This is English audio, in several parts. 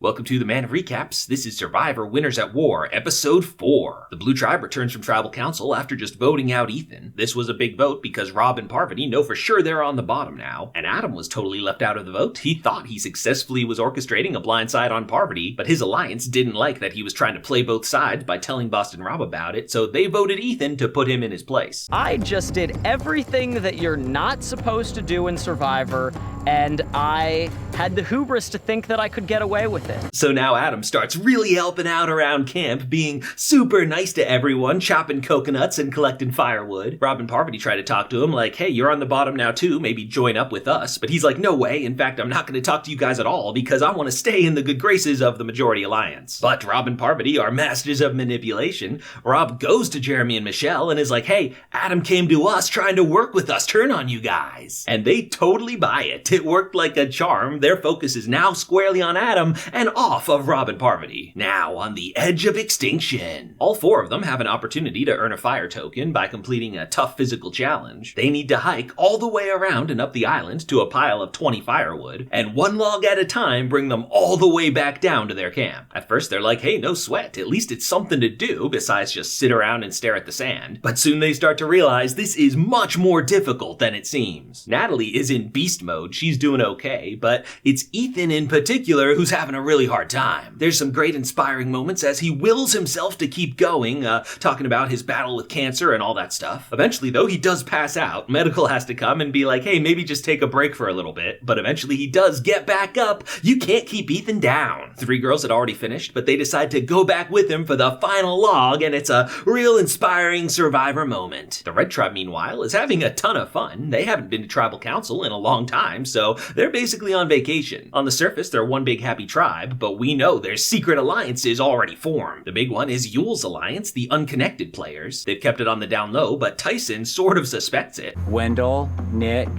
Welcome to the Man of Recaps. This is Survivor Winners at War, Episode 4. The Blue Tribe returns from Tribal Council after just voting out Ethan. This was a big vote because Rob and Parvati know for sure they're on the bottom now, and Adam was totally left out of the vote. He thought he successfully was orchestrating a blindside on Parvati, but his alliance didn't like that he was trying to play both sides by telling Boston Rob about it, so they voted Ethan to put him in his place. I just did everything that you're not supposed to do in Survivor, and I had the hubris to think that I could get away with it. So now Adam starts really helping out around camp, being super nice to everyone, chopping coconuts and collecting firewood. Rob and Parvati try to talk to him like, hey, you're on the bottom now too, maybe join up with us. But he's like, no way, in fact, I'm not going to talk to you guys at all because I want to stay in the good graces of the majority alliance. But Rob and Parvati are masters of manipulation. Rob goes to Jeremy and Michelle and is like, hey, Adam came to us trying to work with us, turn on you guys. And they totally buy it. It worked like a charm. Their focus is now squarely on Adam and off of Rob and Parvati. Now on the Edge of Extinction. All four of them have an opportunity to earn a fire token by completing a tough physical challenge. They need to hike all the way around and up the island to a pile of 20 firewood, and one log at a time bring them all the way back down to their camp. At first they're like, hey, no sweat, at least it's something to do besides just sit around and stare at the sand. But soon they start to realize this is much more difficult than it seems. Natalie is in beast mode, she's doing okay, but it's Ethan in particular who's having a really hard time. There's some great inspiring moments as he wills himself to keep going, talking about his battle with cancer and all that stuff. Eventually though, he does pass out. Medical has to come and be like, hey, maybe just take a break for a little bit. But eventually he does get back up. You can't keep Ethan down. 3 girls had already finished, but they decide to go back with him for the final log, and it's a real inspiring Survivor moment. The Red Tribe, meanwhile, is having a ton of fun. They haven't been to Tribal Council in a long time, so they're basically on vacation. On the surface, they're one big happy tribe, but we know their secret alliance is already formed. The big one is Yule's alliance, the unconnected players. They've kept it on the down low, but Tyson sort of suspects it. Wendell, Nick,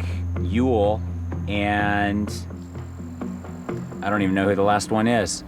Yule, and I don't even know who the last one is.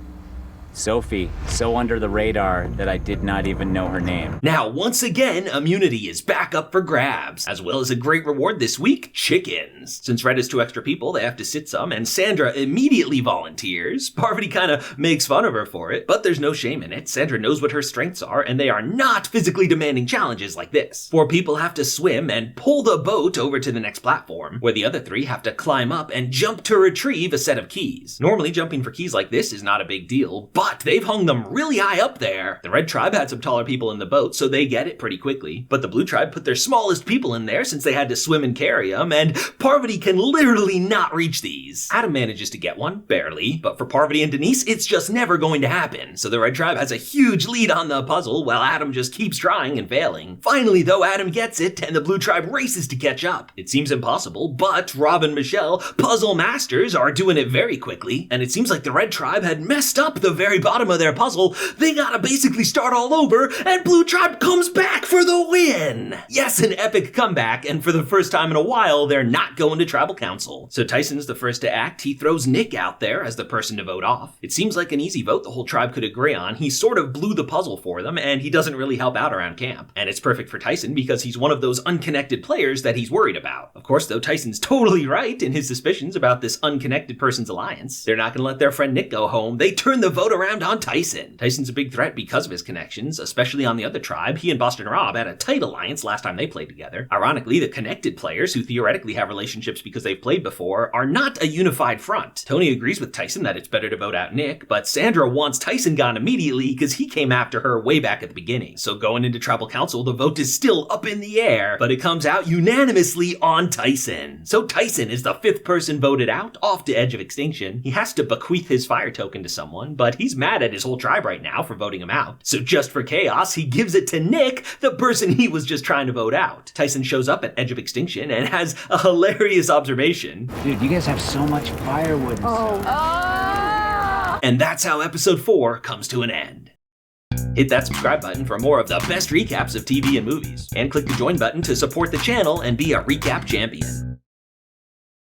Sophie, so under the radar that I did not even know her name. Now, once again, immunity is back up for grabs, as well as a great reward this week, chickens. Since Red is 2 extra people, they have to sit some, and Sandra immediately volunteers. Parvati kind of makes fun of her for it, but there's no shame in it. Sandra knows what her strengths are, and they are not physically demanding challenges like this. 4 people have to swim and pull the boat over to the next platform, where the other 3 have to climb up and jump to retrieve a set of keys. Normally, jumping for keys like this is not a big deal, but they've hung them really high up there. The Red Tribe had some taller people in the boat, so they get it pretty quickly. But the Blue Tribe put their smallest people in there since they had to swim and carry them, and Parvati can literally not reach these. Adam manages to get one, barely, but for Parvati and Denise, it's just never going to happen. So the Red Tribe has a huge lead on the puzzle, while Adam just keeps trying and failing. Finally, though, Adam gets it, and the Blue Tribe races to catch up. It seems impossible, but Rob and Michelle, puzzle masters, are doing it very quickly, and it seems like the Red Tribe had messed up the very bottom of their puzzle. They gotta basically start all over, and Blue Tribe comes back for the win! Yes, an epic comeback, and for the first time in a while, they're not going to Tribal Council. So Tyson's the first to act. He throws Nick out there as the person to vote off. It seems like an easy vote the whole tribe could agree on. He sort of blew the puzzle for them, and he doesn't really help out around camp. And it's perfect for Tyson because he's one of those unconnected players that he's worried about. Of course, though, Tyson's totally right in his suspicions about this unconnected person's alliance. They're not gonna let their friend Nick go home. They turn the vote around on Tyson. Tyson's a big threat because of his connections, especially on the other tribe. He and Boston Rob had a tight alliance last time they played together. Ironically, the connected players, who theoretically have relationships because they've played before, are not a unified front. Tony agrees with Tyson that it's better to vote out Nick, but Sandra wants Tyson gone immediately because he came after her way back at the beginning. So going into Tribal Council, the vote is still up in the air, but it comes out unanimously on Tyson. So Tyson is the 5th person voted out, off to Edge of Extinction. He has to bequeath his fire token to someone, but he's mad at his whole tribe right now for voting him out. So just for chaos, he gives it to Nick, the person he was just trying to vote out. Tyson shows up at Edge of Extinction and has a hilarious observation. Dude, you guys have so much firewood. And that's how episode 4 comes to an end. Hit that subscribe button for more of the best recaps of TV and movies, and click the join button to support the channel and be a recap champion.